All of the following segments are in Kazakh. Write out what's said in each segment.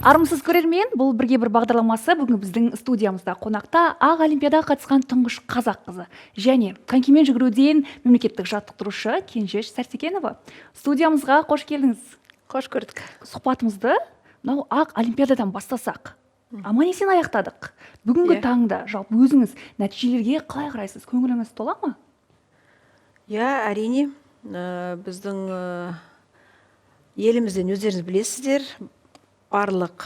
Армысыз көрермен, бұл бірге бір бағдарламасы. Бүгін біздің студиямызда қонақта ақ олимпиадаға қатысқан тұңғыш қазақ қызы және конькимен жүгіруден мемлекеттік жаттықтырушы Кенжеш Сәрсекенова. Студиямызға қош келдіңіз. Қош көрдік. Сұхбатымызды мынау ақ олимпиададан бастасақ. Аман-есен аяқтадық. Бүгінгі таңда жалпы өзіңіз нәтижелерге қалай қарайсыз? Көңіліңіз тола ма? Я, әрине, біздің елімізден өздеріңіз білесіздер, барлық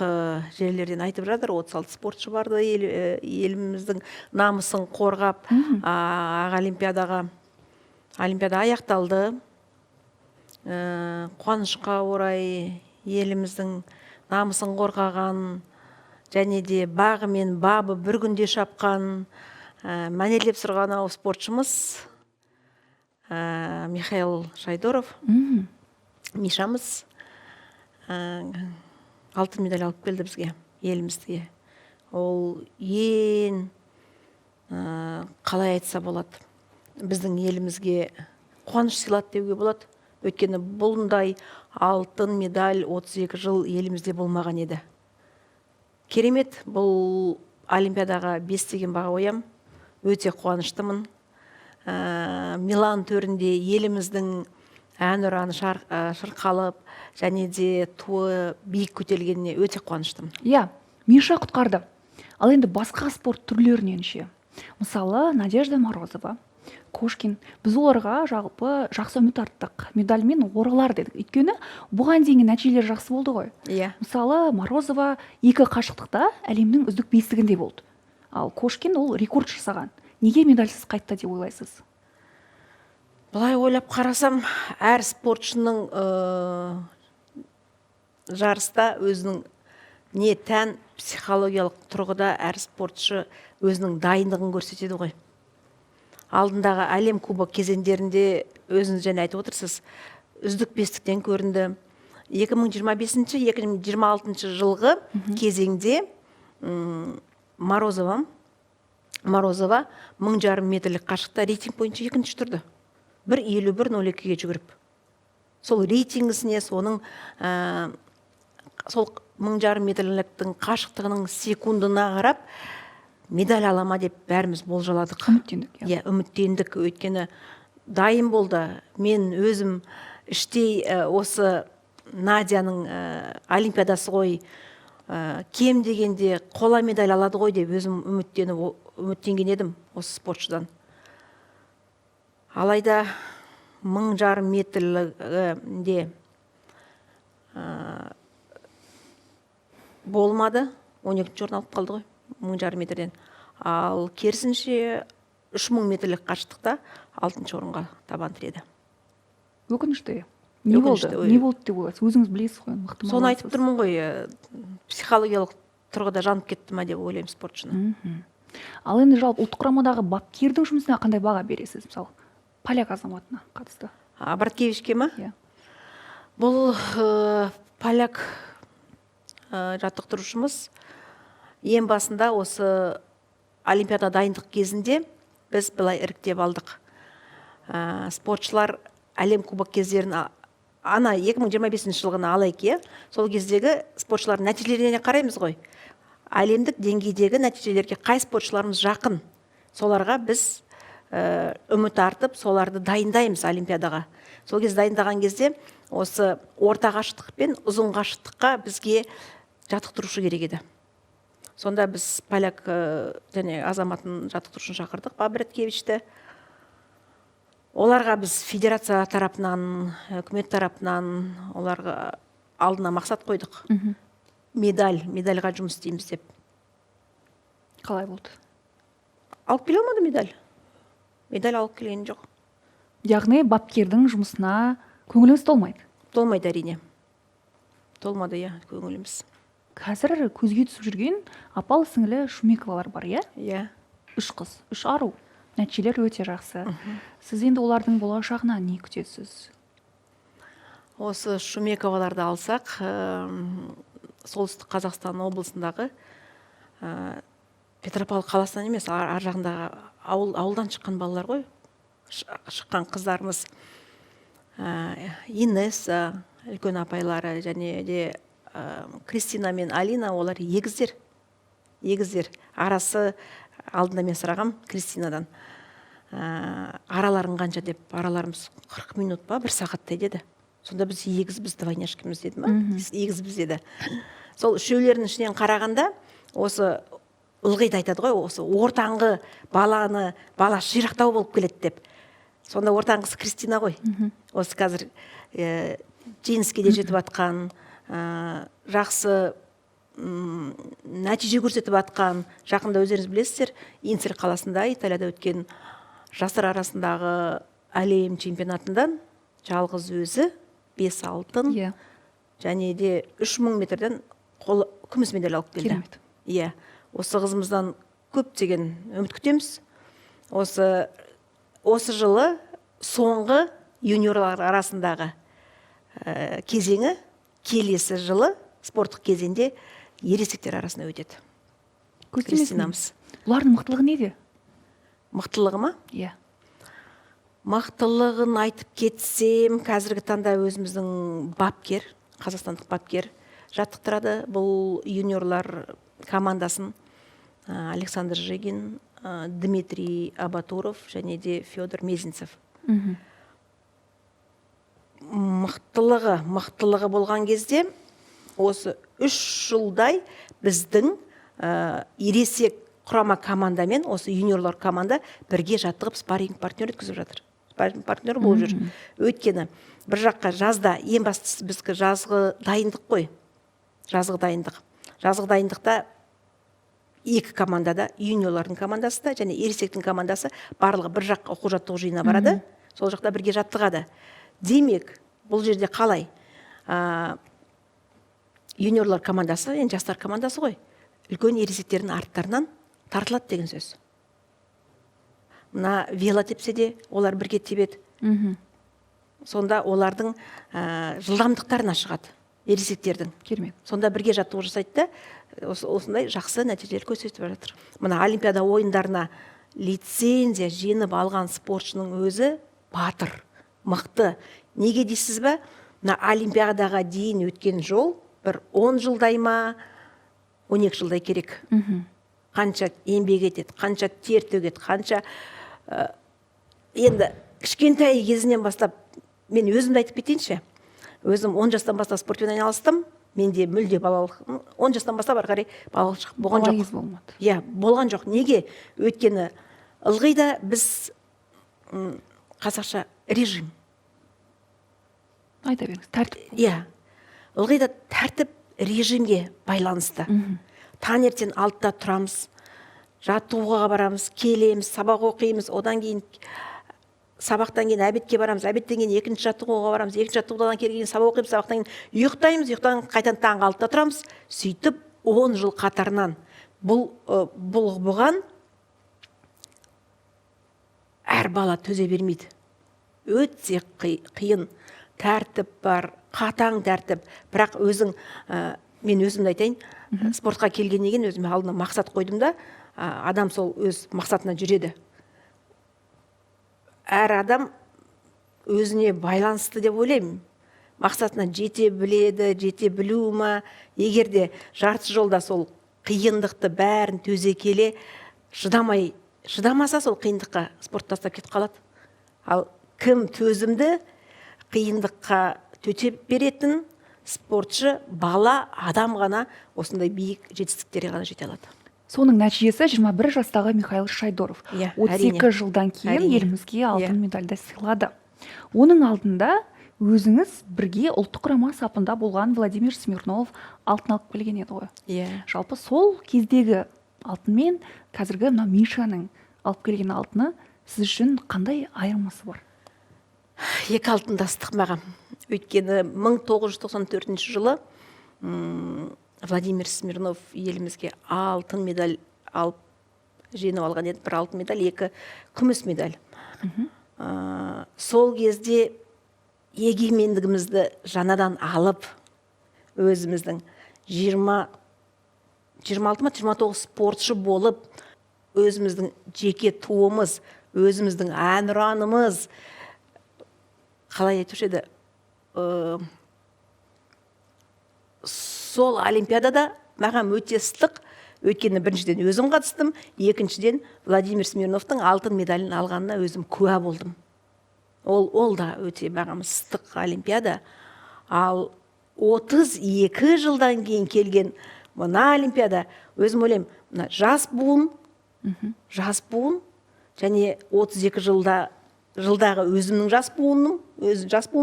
жерлерден айтып жатыр, 36 спортшы барды, еліміздің намысын қорғап, олимпиада аяқталды. Қуанышқа орай еліміздің намысын қорғаған, және де бағы мен бабы бір күнде шапқан мәнерлеп сырғанау спортшымыз Михаил Шайдоров, Мишамыз алтын медаль алып келді бізге, елімізге. Ол ең, қалай айтса болады, біздің елімізге қуаныш сыйлады деуге болады. Өйткені бұлындай алтын медаль 32 жыл елімізде болмаған еді. Керемет, бұл олимпиадаға 5 деген баға қоям. Өте қуаныштымын. Милан төрінде еліміздің әнұраны шырқалып, және де туы биік көтерілгеніне өте қуаныштымын. Иә, Миша құтқарды. Ал енді басқа спорт түрлерінен ше. Мысалы, Надежда Морозова, Кошкин, біз оларға жалпы жақсы үміт арттық, медальмен оралар дедік. Өйткені бұған дейінгі нәтижелер жақсы болды ғой. Иә. Мысалы, Морозова 2 қашықтықта әлемнің үздік 5-інде болды. Ал Кошкин ол рекорд жасаған. Неге медальсыз қайтты деп ойлайсыз? Бұлай ойлап қарасам, әр спортшының жарыста өзінің не тән психологиялық тұрғыда әр спортшы өзінің дайындығын көрсетеді ғой. Алдындағы әлем кубок кезеңдерінде өзіңіз және айтып отырсыз, үздік 5-тен көрінді. 2025-2026 жылғы кезеңде Морозова 1500 метрлік қашықта рейтинг бойынша 2-ші тұрды. 1:51:02-ге жүгіріп. Сол рейтингісіне соның сол 1500 метрліктің қашықтығының секундына қарап медаль алама деп бәріміз болжаладық. Үміттендік. Иә, үміттендік. Өйткені дайын болды. Мен өзім іштей осы Надяның олимпиадасы ғой, кем дегенде қола медаль алады ғой деп өзім үміттенген едім осы спортшыдан. Алайда 1500 метрлігінде болмады. 12-ші орын алып қалды ғой 1500 метрден. Ал керісінше 3000 метрлік қашықтықта 6-ші орынға табан тіреді. Өкінішті. Не болды деп ойлайсыз? Өзіңіз білесіз ғой, мықты. Соны айтып тұрмын ғой, психологиялық тұрғыда жанып кетті ма деп ойлаймын спортшыны. Ал енді жалпы ұлттық құрамадағы бапкердің жұмысына қандай баға бересіз? Мысалы, поляк азаматына қатысты. Браткевичке ма? Иә. Бұл поляк жаттықтырушымыз ең басында осы олимпиада дайындық кезінде біз былай іріктеп алдық. Спортшылар әлем кубок кездерін 2025 жылғына алайық, сол кездегі спортшылардың нәтижелеріне қараймыз ғой. Әлемдік деңгейдегі нәтижелерге қай спортшыларымыз жақын, соларға біз үміт артып, соларды дайындаймыз олимпиадаға. Сол кез дайындаған кезде осы орта қашықтық пен ұзын қашықтыққа бізге жаттықтырушы керек еді. Сонда біз поляк және азаматын жаттықтырушын шақырдық, Браткевичті. Оларға біз федерация тарапынан, үкімет тарапынан оларға алдына мақсат қойдық. Медальға жұмыс істейміз деп. Қалай болды? Алып келе алмады медаль. Медаль алып келген жоқ. Яғни бапкердің жұмысына көңіліңіз толмайды? Толмайды, әрине. Толмады, көңіліміз. Қазір көзге түсіп жүрген апалы сіңілі Шумековалар бар, иә? Иә. 3 қыз, 3 ару. Нәтижелер өте жақсы. Сіз енді олардың болашағына не күтесіз? Осы Шумековаларды алсақ, солтүстік Қазақстан облысындағы Петропавл қаласынан емес, ар жағындағы ауылдан шыққан балалар ғой. Шыққан қыздарымыз Инесса, үлкен апайлары, және де Кристина мен Алина олар егіздер. Арасы алдында мен сұрағам Кристинадан. Араларың қанша деп, араларымыз 40 минут па, 1 сағаттай деді. Сонда біз егізбіз, двойняшкамыз деді ма? Егізбіз деді. Сол үшеулердің ішінен қарағанда, осы ылғиды айтады ғой, осы ортаңғы бала ширақтау болып келеді деп. Сонда ортаңғысы Кристина ғой. Осы қазір жеңіске де жетіп атқан, жақсы нәтиже көрсетіп атқан. Жақында өздеріңіз білесіздер, Инцель қаласында, Италияда өткен жастар арасындағы әлем чемпионатынан жалғыз өзі 5 алтын, және де 3000 метрден күміс медаль алып келді. Иә, осы қызымыздан көптеген үміт күтеміз. Осы жылы соңғы юниорлар арасындағы кезеңі келесі жылы спорттық кезеңде ересектер арасында өтеді. Кристинамыз. Олардың мықтылығы неде? Мықтылығы ма? Иә. Мықтылығын айтып кетсем, қазіргі таңда өзіміздің бапкер, қазақстандық бапкер жаттықтырады. Бұл юниорлар командасын Александр Жегин, Дмитрий Абатуров және де Федор Мезенцев. Мықтылығы болған кезде осы 3 жылдай біздің ересек құрама командамен осы юниорлар команда бірге жаттығып спарринг партнер өткізіп жатыр. Спарринг партнер болып жүр. Өйткені бір жаққа жазда ең бастысы біздікі жазғы дайындық қой. Жазғы дайындықта 2 командада, юниорлардың командасы да және ересектің командасы барлығы бір жаққа оқу жаттығу жиына барады. Сол жақта бірге жаттығады. Демек, бұл жерде қалай? Юниорлар командасы, енді жастар командасы ғой. Үлкен ересектердің арттарынан тартылады деген сөз. Мына вело тепсе де олар бірге тебеді. Сонда олардың жылдамдықтарына шығады, ересектердің. Керемет. Сонда бірге жаттығу жасайды да, осындай жақсы нәтижелер көрсетіп жатыр. Мына Олимпиада ойындарына лицензия жеңіп алған спортшының өзі батыр, мықты. Неге дейсіз бе? Мына Олимпиадаға дейін өткен жол бір 10 жылдай ма, 12 жылдай керек. Қанша еңбек етеді, қанша тер төгеді, қанша енді кішкентай кезінен бастап, мен өзімді айтып кетейінші. Өзім 10 жастан бастап спортпен айналыстым. Менде мүлде балалық, 10 жастан бастап ары қарай балалық болған жоқ. Болмады. Иә, болған жоқ. Неге? Өйткені ылғида біз қазақша режим. Айта беріңіз, тәртіп. Иә. Ылғида тәртіп режимге байланысты. Таңертең 6-та тұрамыз, жаттығуға барамыз, келеміз, сабақ оқимыз, одан кейін сабақтан кейін обедке барамыз, обедтен кейін екінші жаттығуға барамыз, екінші жаттығудан кейін сабақ оқимыз, сабақтан кейін ұйықтаймыз, ұйықтан қайтадан таңғы 6-та тұрамыз. Сөйтіп 10 жыл қатарынан бұған әр бала төзе бермейді. Өте қиын тәртіп бар, қатаң тәртіп. Бірақ мен өзімді айтайын, спортқа келгеннен кейін өзіме алдына мақсат қойдым да, адам сол өз мақсатына жүреді. Әр адам өзіне байланысты деп ойлаймын. Мақсатына жете біледі, жете білу ма, егерде жарты жолда сол қиындықты бәрін төзе келе, шыдамаса сол қиындыққа спорт тастап кетіп қалады. Ал кім төзімді қиындыққа төтеп беретін спортшы, бала, адам ғана осындай биік жетістіктерге ғана жете алады. Соның нәтижесі 21 жастағы Михаил Шайдоров. 32 жылдан кейін елімізге алтын медальді сыйлады. Оның алдында өзіңіз бірге ұлттық құрама сапында болған Владимир Смирнов алтын алып келген еді ғой. Жалпы сол кездегі алтын мен қазіргі Мишаның алып келген алтыны сіз үшін қандай айырмасы бар? Екі алтындастық маған. Өйткені 1994 жылы Владимир Смирнов елімізге алтын медаль алып жеңіп алған еді. Бір алтын медаль, 2 күміс медаль. Сол кезде егемендігімізді жаңадан алып, өзіміздің 26-29 спортшы болып, өзіміздің жеке туымыз, өзіміздің әнұранымыз, қалай айтушы еді, сол олимпиадада маған өте ыстық, өйткені біріншіден өзім қатыстым, екіншіден Владимир Смирновтың алтын медалін алғанына өзім куә болдым. Ол да өте маған ыстық олимпиада. Ал 32 жылдан кейін келген мына олимпиада, өзім ойлаймын, мына жас буын, және 32 жылдағы өзімнің жас буын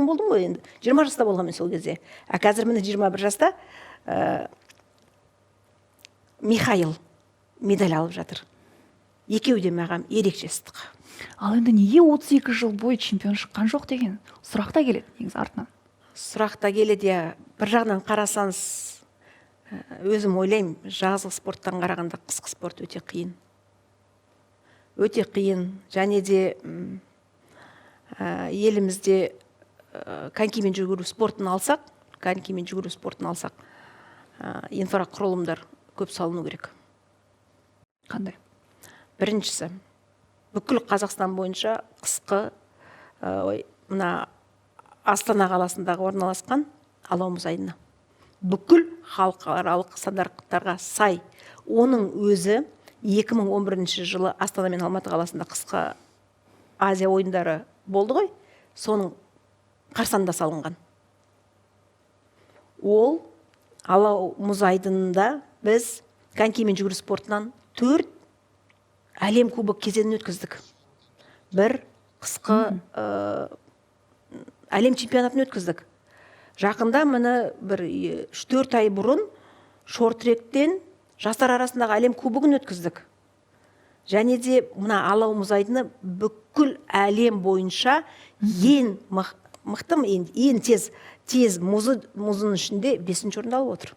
болдым ғой енді. 20 жаста болғанмын сол кезде. Қазір міне 21 жаста Михаил медаль алып жатыр. Екеуі де маған ерекше ыстық. Ал енді неге 32 жыл бойы чемпион шыққан жоқ деген сұрақта келеді негізі артынан. Сұрақта келеді, бір жағынан қарасаңыз, өзім ойлаймын, жазғы спорттан қарағанда қысқы спорт өте қиын. Өте қиын, және де елімізде конькимен жүгіру спортын алсақ, инфрақұрылымдар көп салыну керек. Қандай? Біріншісі, бүкіл Қазақстан бойынша қысқы мына Астана қаласындағы орналасқан алау мұз айдыны бүкіл халықаралық стандарттарға сай. Оның өзі 2011 жылы Астана мен Алматы қаласында қысқы Азия ойындары болды ғой, соның қарсаңында салынған. Ол алау мұз айдынында біз конькимен жүгіру спортынан 4 әлем кубок кезеңін өткіздік. Бір қысқы әлем чемпионатын өткіздік. Жақында міне бір 3-4 ай бұрын шорт-тректен жастар арасындағы әлем кубогын өткіздік. Және де мына алау мұз айдыны бүкіл әлем бойынша ең мықты, ең тез мұзының ішінде 5-ші орынды алып отыр.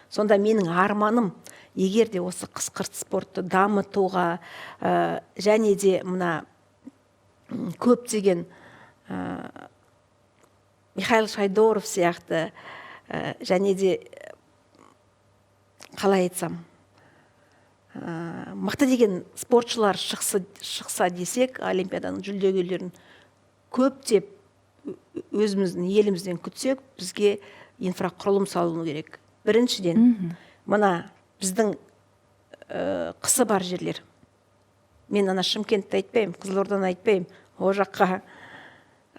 Сонда менің арманым, егер де осы қысқы спортты дамытуға, және де мына көптеген Михаил Шайдоров сияқты, және де қалай айтсам, мықты деген спортшылар шықса десек, олимпиаданың жүлдегерлерін көптеп өзіміздің елімізден күтсек, бізге инфрақұрылым салыну керек. Біріншіден, мына біздің қысы бар жерлер. Мен ана Шымкентті айтпаймын, Қызылорданы айтпаймын, о жаққа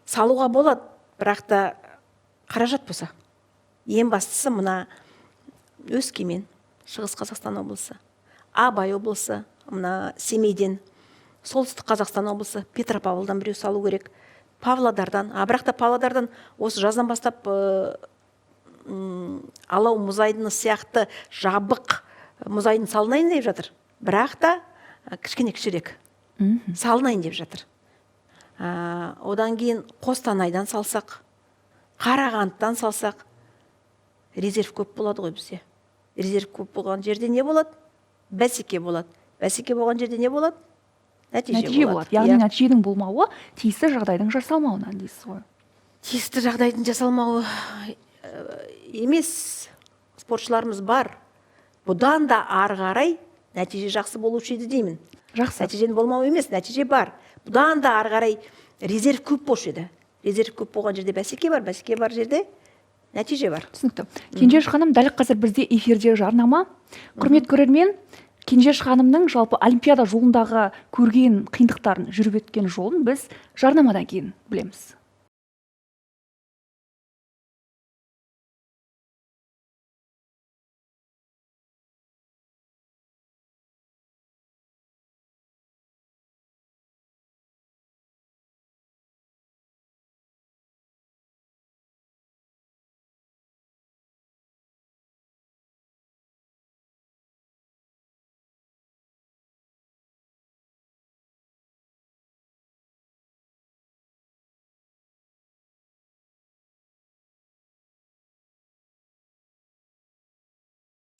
салуға болады, бірақ та қаражат болса. Ең бастысы мына Өскемен, Шығыс Қазақстан облысы, Абай облысы, мына Семейден, Солтүстік Қазақстан облысы, Петропавлдан біреу салу керек, Павлодардан. Бірақ та Павлодардан осы жаздан бастап алау мұз айдыны сияқты жабық мұз айдыны салынайын деп жатыр. Бірақ та кішкене-кішірек салынайын деп жатыр. Одан кейін Қостанайдан салсақ, Қарағандыдан салсақ, резерв көп болады ғой бізде. Резерв көп болған жерде не болады? Бәсеке болады. Бәсеке болған жерде не болады? Нәтиже болады. Яғни нәтиженің болмауы тиісті жағдайдың жасалмауынан дейсіз ғой. Тиісті жағдайдың жасалмауы емес, спортшыларымыз бар. Бұдан да ары қарай нәтиже жақсы болушы еді деймін. Жақсы. Нәтижен болмау емес, нәтиже бар. Бұдан да ары қарай резерв көп болушы еді. Резерв көп болған жерде бәсеке бар жерде нәтиже бар. Түсінікті. Кенжеш ханым, дәл қазір бізде эфирде жарнама. Құрмет көрермен, Кенжеш ханымның жалпы олимпиада жолындағы көрген қиындықтарын, жүріп өткен жолын біз жарнамадан кейін білеміз.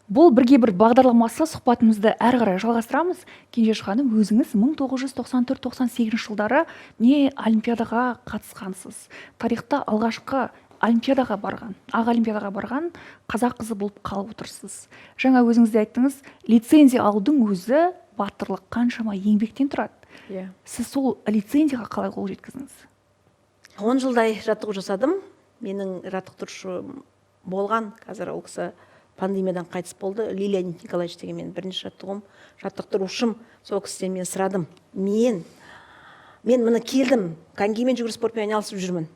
Бұл бірге бір бағдарламасы, сұхбатымызды әрі қарай жалғастырамыз. Кенжеш ханым, өзіңіз 1994-98 жылдары не олимпиадаға қатысқансыз. Тарихта алғашқы олимпиадаға барған, ақ олимпиадаға барған қазақ қызы болып қалып отырсыз. Жаңа өзіңіз де айттыңыз, лицензия алудың өзі батырлық, қаншама еңбектен тұрады. Сіз сол лицензияға қалай қол жеткіздіңіз? 10 жылдай жаттығу жасадым. Менің жаттықтырушым болған, қазір ол кісі пандемиядан қайтыс болды. Леонид Николаевич деген мен бірінші жаттықтырушым. Сол кісіден мен сұрадым, мен мына келдім, конькимен жүгіру спортпен айналысып жүрмін,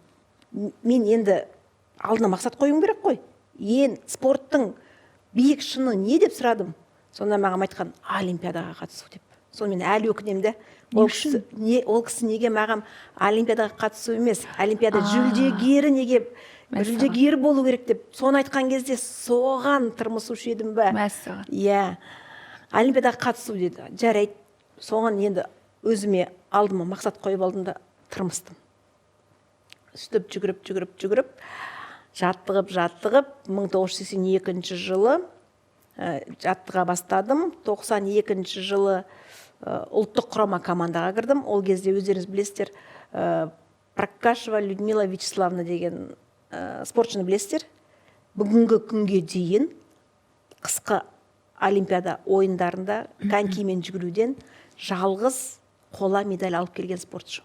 мен енді алдына мақсат қоюым керек қой, спорттың биік шыңы не деп сұрадым. Сонда маған айтқан, олимпиадаға қатысу деп. Соны мен әлі өкінемін де. Ол кісі неге маған олимпиадаға қатысу емес, олимпиада жүлдегері неге жүлдегері болу керек деп соны айтқан кезде соған тырмысушы едім ба? Мәссаған. Иә, олимпиадаға қатысу деді. Жарайды, соған енді өзіме алдыма мақсат қойып алдым да тырмыстым. Сөйтіп жүгіріп жаттығып 1982 жылы жаттыға бастадым. 92 жылы ұлттық құрама командаға кірдім. Ол кезде өздеріңіз білесіздер, Прокашева Людмила Вячеславовна деген спортшыны білесіздер. Бүгінгі күнге дейін қысқы олимпиада ойындарында конькимен жүгіруден жалғыз қола медаль алып келген спортшы.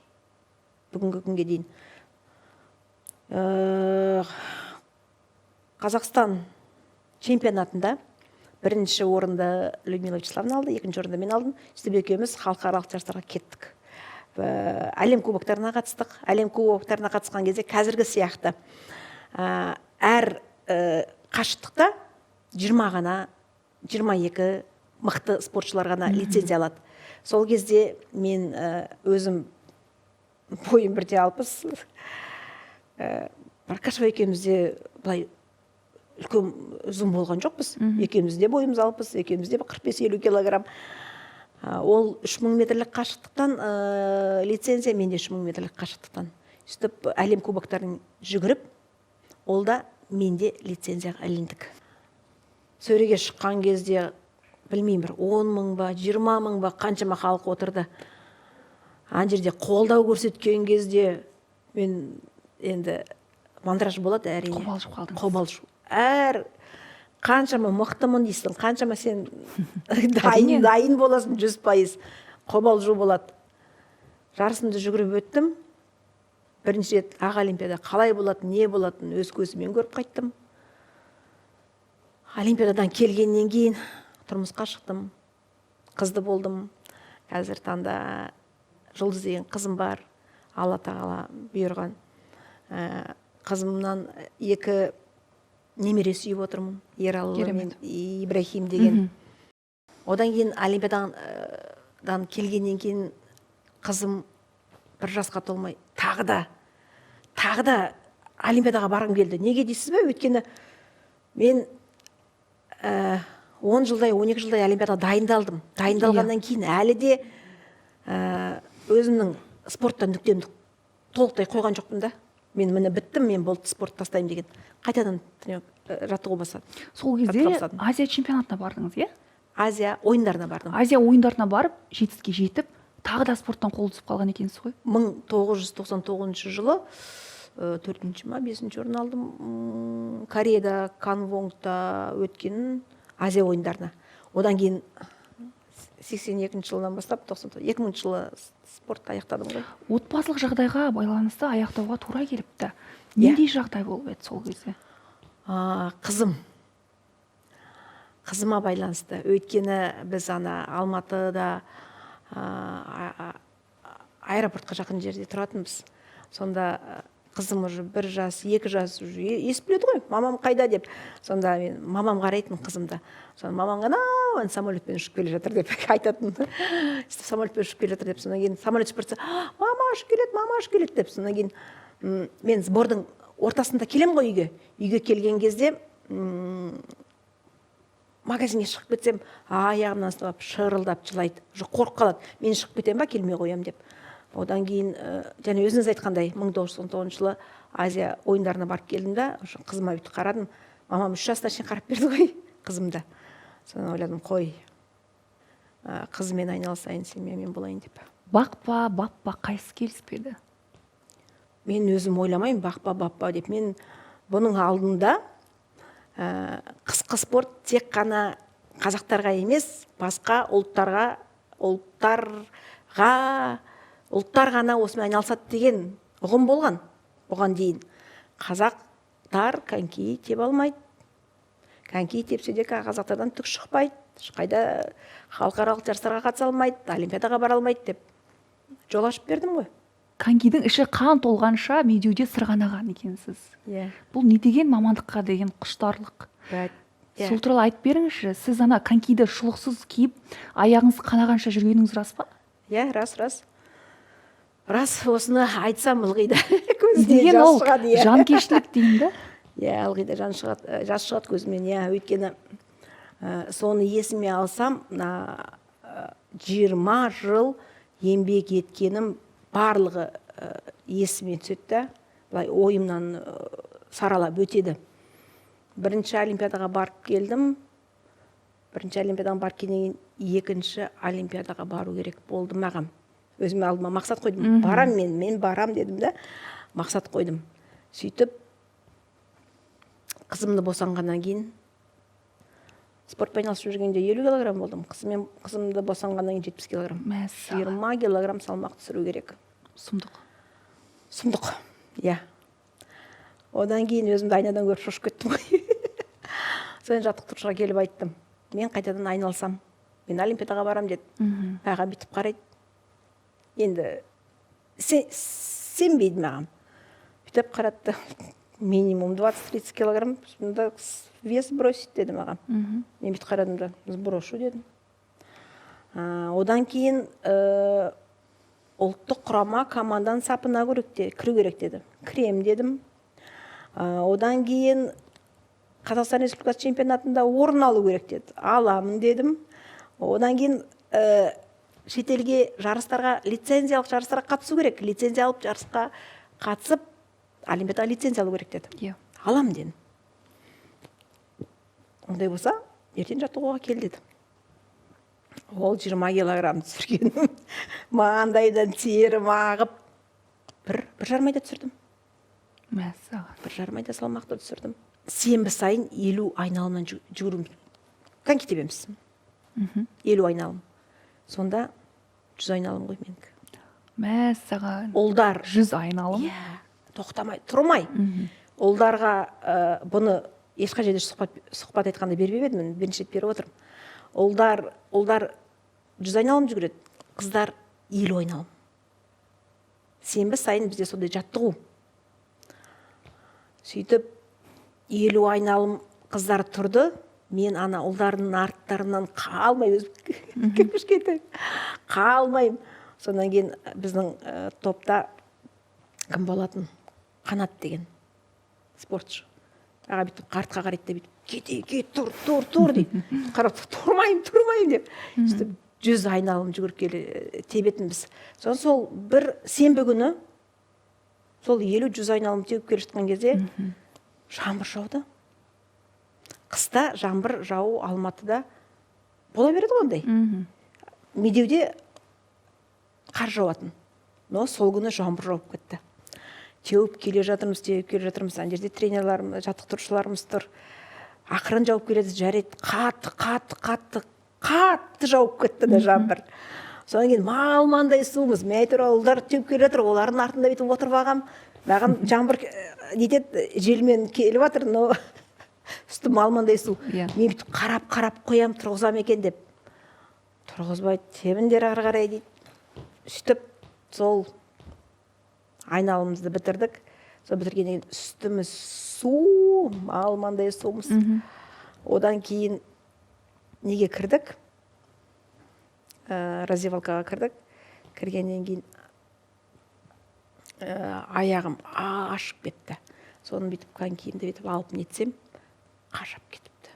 Бүгінгі күнге дейін. Қазақстан чемпионатында бірінші орынды Людмила Вячеславовна алды, екінші орынды мен алдым. Сөйтіп екеуміз халықаралық жарыстарға кеттік. Әлем кубоктарына қатыстық. Әлем кубоктарына қатысқан кезде қазіргі сияқты әр қашықтықта 20 ғана, 22 мықты спортшылар ғана лицензия алады. Сол кезде мен өзім бойым 1.60, Прокашева екеумізде былай үлкен ұзын болған жоқпыз. Екеумізде бойымыз 60, екеумізде 45-50 килограмм. Ол 3000 метрлік қашықтықтан лицензия, менде 3000 метрлік қашықтықтан. Сөйтіп әлем кубоктарын жүгіріп, ол да менде лицензияға іліндік. Сөреге шыққан кезде білмеймін, 10 мың ба, 20 мың ба, қаншама халық отырды. Ан жерде қолдау көрсеткен кезде мен енді мандраж болады әрине. Қобалжып қалдыңыз. Қобалжу. Қаншама мықтымын дейсің, қаншама сен дайын боласың 100%. Қобалжу болады. Жарысымды жүгіріп өттім. Бірінші рет аға олимпиада қалай болады, не болатын өз көзіммен көріп қайттым. Олимпиададан келгеннен кейін тұрмысқа шықтым. Қызды болдым. Қазір таңда Жұлдыз деген қызым бар. Алла тағала бұйырған. Қызымнан 2 немере сүйіп отырмын. Ералы мен Ибрахим деген. Одан кейін олимпиададан келгеннен кейін қызым 1 жасқа толмай тағы да олимпиадаға барғым келді. Неге дейсіз бе? Өйткені мен 10 жылдай, 12 жылдай олимпиадаға дайындалдым. Дайындалғаннан кейін әлі де өзімнің спорттан нүктемді толықтай қойған жоқпын да. Мен міне біттім, мен болды спорт тастаймын деген. Қайтадан жаттығу бастадым. Сол кезде Азия чемпионатына бардыңыз, е? Азия ойындарына бардым. Азия ойындарына барып, жетістікке жетіп, тағы да спорттан қол үзіп қалған екенсіз ғой? 1999 жылы 4-ші ма 5-ші орын алдым. Кореяда, Канвонгта өткен Азия ойындарына. Одан кейін 82 жылдан бастап 2000 жылы спортты аяқтадым ғой. Отбасылық жағдайға байланысты аяқтауға тура келіпті. Нендей жағдай болып еді сол кезде? Қызыма байланысты. Өйткені біз Алматыда аэропортқа жақын жерде тұратынбыз. Сонда қызым уже 1 жас, 2 жас естіп біледі ғой, мамам қайда деп. Сонда мен мамам қарайтын қызымда. Сонда мамам ғана самолетпен ұшып келе жатыр деп айтатын. Самолетпен ұшып келе жатыр деп. Сонан кейін самолет ұшып барса, мама ұшып келеді деп. Сонан кейін мен сбордың ортасында келем ғой үйге. Үйге келген кезде магазинге шығып кетсем, аяғымнан ұстап шырылдап жылайды. Қорқып қалады. Мен шығып кетем ба, келмей қоям деп. Одан кейін, және өзіңіз айтқандай, 1999 жылы Азия ойындарына барып келдім да, қызыма бүйтіп қарадым. Мамам 3 жаста шейін қарап берді ғой қызымда. Содан ойладым, қой, қызымен айналысайын, семьямен болайын деп. Бақпа, баппа қайсы келіспеді? Мен өзім ойламайым, бақпа, баппа деп. Мен бұның алдында қысқы спорт тек қана қазақтарға емес, басқа ұлттар ғана осымен айналысады деген ұғым болған. Бұған дейін қазақ қыздар коньки тебе алмайды. Коньки тепсе де қазақтардан түк шықпайды. Ешқайда халықаралық жарыстарға қатыса алмайды, олимпиадаға бара алмайды деп жол ашып бердім ғой. Конькидің іші қан толғанша медеуде сырғанаған екенсіз. Иә. Бұл не деген мамандыққа деген құштарлық. Сол туралы айтып беріңізші. Сіз ана конькиді шұлықсыз киіп, аяғыңыз қанағанша жүргеніңіз рас па? Иә, рас. Рас, осыны айтсам ылғи да Деген ол жанкештілік деймін да. Иә, ылғи да жас шығады көзімнен. Иә, өйткені соны есіме алсам, 20 жыл еңбек еткенім барлығы есіме түседі. Былай ойымнан саралап өтеді. Бірінші олимпиадаға барып келдім. Бірінші олимпиадаға барып келген екінші олимпиадаға бару керек болды маған. Өзіме алдыма мақсат қойдым. Барам мен барам дедім да, мақсат қойдым. Сөйтіп, қызымды босанғаннан кейін спортпен айналысып жүргенде 50 килограмм болдым. Қызымды босанғаннан кейін 70 килограмм. 20 килограмм салмақ түсіру керек. Сұмдық. Иә. Одан кейін өзімді айнадан көріп шошып кеттім ғой. Соны жаттықтырушыға келіп айттым. Мен қайтадан айналсам, мен олимпиадаға барам дедім. Маған бүйтіп қарайды. Енді сенбейді маған. Бүйтіп қаратты. Минимум 20-30 килограмм вес бросить деді маған. Мен бүйтіп қарадым да, сброшу дедім. Одан кейін ұлттық құрама команданың сапына кіру керек деді. Кірем дедім. Одан кейін Қазақстан Республикасы чемпионатында орын алу керек деді. Аламын дедім. Одан кейін шетелге жарыстарға, лицензиялық жарыстарға қатысу керек. Лицензиялық жарысқа қатысып, олимпиадаға лицензия алу керек деді. Алам дедім. Ондай болса, ертең жаттығуға кел деді. Ол 20 килограмм түсіргенім. Маңдайдан терім ағып, бір жарым айда түсірдім. Мәссаған. Бір жарым айда салмақты түсірдім. Сенбі сайын 50 айналымнан жүгірім. Коньки тебеміз. 50 айналым. Сонда 100 айналым ғой менікі. Мәссаған. Олдар 100 айналым. Тоқтамай, тұрмай. Олдарға бұны ешқай жерде сұхбат айтқанда бермеп едім, бірінші рет беріп отырмын. Олдар 100 айналым жүгіреді, қыздар 50 айналым. Сенбі сайын бізде сондай жаттығу. Сөйтіп 50 айналым қыздар тұрды, мен ана ұлдардың арттарынан қалмай, қалмайым. Сонан кейін біздің топта кім болатын? Қанат деген спортшы. Аға бүйтіп қартқа қарайды да бүйтіп тұр дейді. Қарап тұрмайым деп. Сөйтіп 100 айналым жүгіріп тебетінбіз. Сол бір сенбі күні сол 50-100 айналым теуіп келе жатқан кезде жаңбыр жауды. Қыста жаңбыр жау Алматыда бола береді ондай. Медеуде қар жауатын. Но сол күні жаңбыр жауып кетті. Теуіп келе жатырмыз. Ана жерде тренерларымыз, жаттықтырушыларымыз тұр. Ақырын жауып келеді, жарайды. Қатты жауып кетті да жаңбыр. Содан кейін малмандай суымыз. Мәйтір ұлдар теуіп келе жатыр. Олардың артында бүйтіп отырып алғам. Маған жаңбыр нетеді, желмен келіп жатыр, но үсті малмандай су. Мен бүйтіп қарап қоям, тұрғызам екен деп. Тұрғызбай, тебіндер ары қарай дейді. Сөйтіп сол айналымызды бітірдік. Сол бітіргеннен кейін үстіміз су, малмандай суымыз. Одан кейін неге кірдік? Раздевалкаға кірдік. Кіргеннен кейін аяғым ашып кетті. Соны бүйтіп конькиімді бүйтіп алып нетсем, қажап кетіпті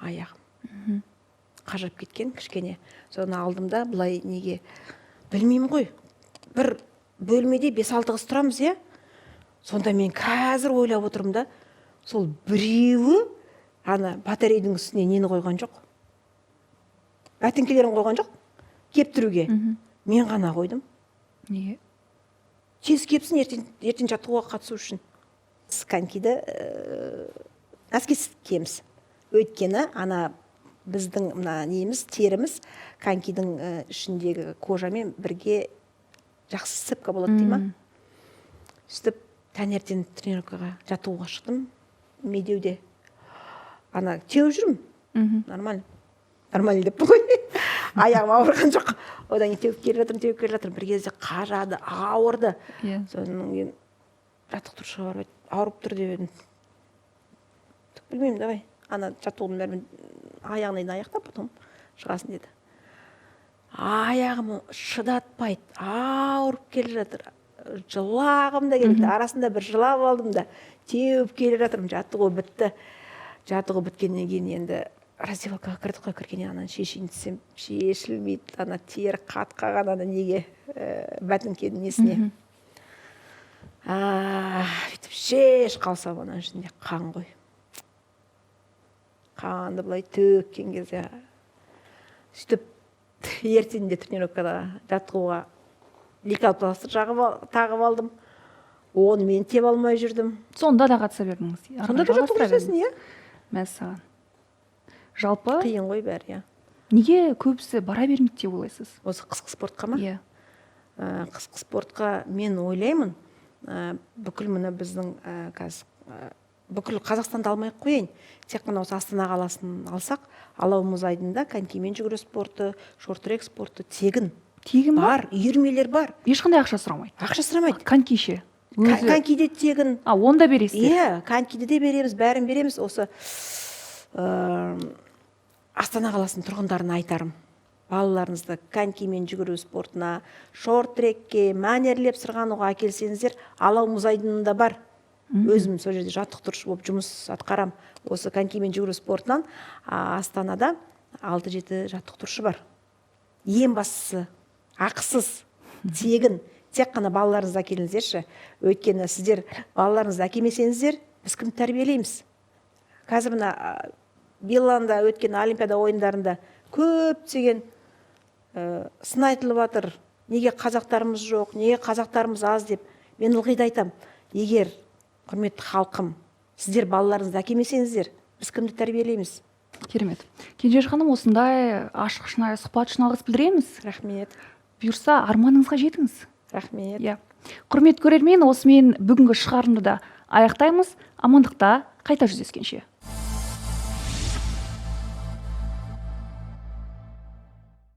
аяғым. Қажап кеткен кішкене. Соны алдым да, бұлай неге білмеймін ғой. Бір бөлмеде 5-6 қыз тұрамыз, е? Сонда мен қазір ойлап отырмын да, сол біреуі ана батарейдің үстіне нені қойған жоқ. Бәтіңкелерін қойған жоқ. Кептіруге. Мен ғана қойдым. Неге? Тез кепсін ертең жаттығуға қатысу үшін. Конькиді әскес киеміз. Өйткені ана біздің неміз, теріміз конькидің ішіндегі кожамен бірге жақсы сыпка болады дейма. Сөйтіп таңертең тренировкаға жаттығуға шықтым. медеуде ана теуіп жүрмін. Мгм. Нормально деп қой. Аяғым ауырған жоқ. Одан кейін теуіп келе жатырмын. Бір кезде қажады, ауырды. Иә. Содан кейін жаттықтырушыға барып ауырып тұр деп едім. Білмеймін, давай. Ана жаттығудың бәрін аяғына дейін аяқтап, потом шығасын деді. Аяғым шыдатпайды, ауырып келе жатыр. Жылағым да келді. Арасында бір жылап алдым да, теуіп келе жатырмын. Жаттығу бітті. Жаттығу біткеннен кейін енді раздевалкаға кірдік қой, кіргеннен ананы шешейін десем, шешілмейді. Ана тері қатқаған ана неге бәтіңкенің несіне. Бүйтіп шеш қалсам, ана ішінде қан ғой. Қанды былай төккен кезде сөйтіп ертеңінде тренировкада жаттығуға лекал пластыр тағып алдым. Оны мен теп алмай жүрдім. Сонда да қатыса бердіңіз. Сонда да жаттығу жасайсың, иә? Мәссаған. Жалпы Қиын ғой бәрі, иә. неге көбісі бара бермейді деп ойлайсыз? Осы қысқы спортқа ма? Иә. Қысқы спортқа мен ойлаймын, бүкіл мына біздің қазір бүкіл Қазақстанды алмай қояйын. Тек қана осы Астана қаласын алсақ, Алау мұз айдында конькимен жүгіру спорты, шорт-трек спорты тегін. Тегін бар, үйірмелер бар. Ешқандай ақша сұрамайды. Ақша сұрамайды. Коньки ше. Конькиде тегін. Онда бересіздер. Иә, конькиде де береміз, бәрін береміз. Осы Астана қаласының тұрғындарына айтарым. Балаларыңызды конькимен жүгіру спортына, шорт-трекке, мәнерлеп сырғанауға әкелсеңіздер, Алау мұз айдынында бар. Өзім сол жерде жаттықтырушы болып жұмыс атқарам. Осы конькимен жүгіру спортынан Астанада 6-7 жаттықтырушы бар. Ең бастысы ақысыз, тегін. Тек қана балаларыңызды әкеліңіздерші. Өйткені сіздер балаларыңызды әкелмесеңіздер, біз кімді тәрбиелейміз? Қазір мына Биланда өткен Олимпиада ойындарында көптеген сын айтылып жатыр. Неге қазақтарымыз жоқ, неге қазақтарымыз аз деп. Мен ылғи да айтам, егер құрметті халқым, сіздер балаларыңызды әкелмесеңіздер, біз кімді тәрбиелейміз? Керемет. Кенже ханым, осындай ашық шынайы сұхбат үшін алғыс білдіреміз. Рахмет. Бұйырса, арманыңызға жетіңіз. Рахмет. Иә. Құрметті көрермен, осымен бүгінгі шығарылымды да аяқтаймыз. Амандықта қайта жүздескенше.